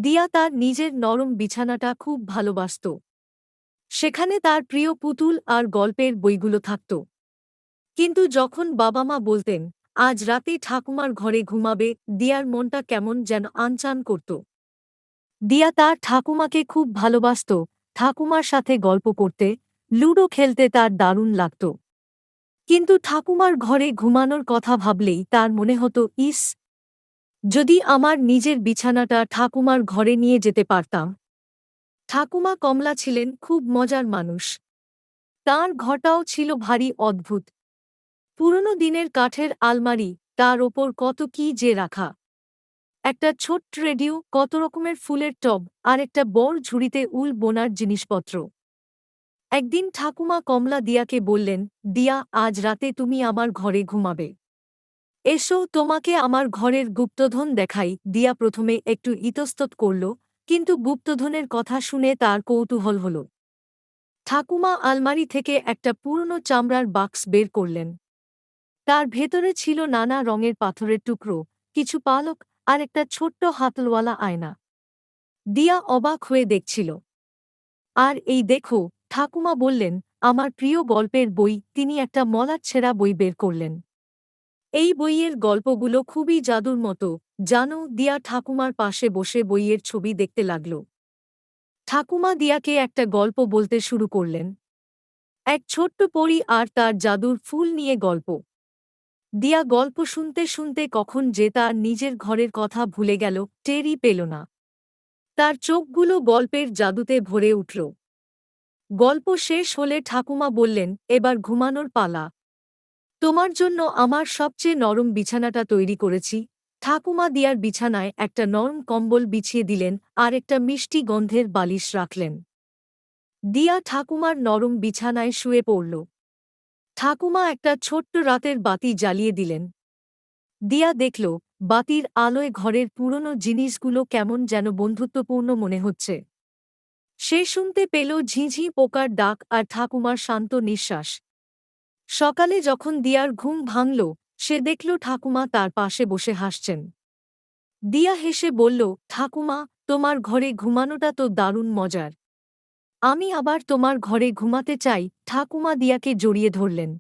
দিয়া তার নিজের নরম বিছানাটা খুব ভালোবাসত। সেখানে তার প্রিয় পুতুল আর গল্পের বইগুলো থাকত। কিন্তু যখন বাবা মা বলতেন আজ রাতে ঠাকুমার ঘরে ঘুমাবে, দিয়ার মনটা কেমন যেন আনচান করত। দিয়া তার ঠাকুমাকে খুব ভালোবাসত, ঠাকুমার সাথে গল্প করতে, লুডো খেলতে তার দারুণ লাগত। কিন্তু ঠাকুমার ঘরে ঘুমানোর কথা ভাবলেই তার মনে হতো, ইস, যদি আমার নিজের বিছানাটা ঠাকুমার ঘরে নিয়ে যেতে পারতাম। ঠাকুমা কমলা ছিলেন খুব মজার মানুষ। তাঁর ঘরটাও ছিল ভারী অদ্ভুত। পুরনো দিনের কাঠের আলমারি, তার ওপর কত কি যে রাখা। একটা ছোট্ট রেডিও, কত রকমের ফুলের টব, আর একটা বড় ঝুড়িতে উল বোনার জিনিসপত্র। একদিন ঠাকুমা কমলা দিয়াকে বললেন, দিয়া, আজ রাতে তুমি আমার ঘরে ঘুমাবে। এসো, তোমাকে আমার ঘরের গুপ্তধন দেখাই। দিয়া প্রথমে একটু ইতস্তত করল, কিন্তু গুপ্তধনের কথা শুনে তার কৌতূহল হল। ঠাকুমা আলমারি থেকে একটা পুরনো চামড়ার বাক্স বের করলেন। তার ভেতরে ছিল নানা রঙের পাথরের টুকরো, কিছু পালক, আর একটা ছোট্ট হাতলওয়ালা আয়না। দিয়া অবাক হয়ে দেখছিল। আর এই দেখো, ঠাকুমা বললেন, আমার প্রিয় গল্পের বই। তিনি একটা মলাট-ছেঁড়া বই বের করলেন। এই বইয়ের গল্পগুলো খুবই জাদুর মতো, জানো। দিয়া ঠাকুমার পাশে বসে বইয়ের ছবি দেখতে লাগল। ঠাকুমা দিয়াকে একটা গল্প বলতে শুরু করলেন। এক ছোট্ট পরী আর তার জাদুর ফুল নিয়ে গল্প। দিয়া গল্প শুনতে শুনতে কখন যে তার নিজের ঘরের কথা ভুলে গেল, টেরই পেল না। তার চোখগুলো গল্পের জাদুতে ভরে উঠল। গল্প শেষ হলে ঠাকুমা বললেন, এবার ঘুমানোর পালা। তোমার জন্য আমার সবচেয়ে নরম বিছানাটা তৈরি করেছি। ঠাকুমা দিয়ার বিছানায় একটা নরম কম্বল বিছিয়ে দিলেন, আর একটা মিষ্টি গন্ধের বালিশ রাখলেন। দিয়া ঠাকুমার নরম বিছানায় শুয়ে পড়ল। ঠাকুমা একটা ছোট্ট রাতের বাতি জ্বালিয়ে দিলেন। দিয়া দেখল, বাতির আলোয় ঘরের পুরনো জিনিসগুলো কেমন যেন বন্ধুত্বপূর্ণ মনে হচ্ছে। সে শুনতে পেল ঝিঁঝি পোকার ডাক আর ঠাকুমার শান্ত নিঃশ্বাস। সকালে যখন দিয়ার ঘুম ভাঙল, সে দেখল ঠাকুমা তার পাশে বসে হাসছেন। দিয়া হেসে বলল, ঠাকুমা, তোমার ঘরে ঘুমানোটা তো দারুণ মজার। আমি আবার তোমার ঘরে ঘুমাতে চাই। ঠাকুমা দিয়াকে জড়িয়ে ধরলেন।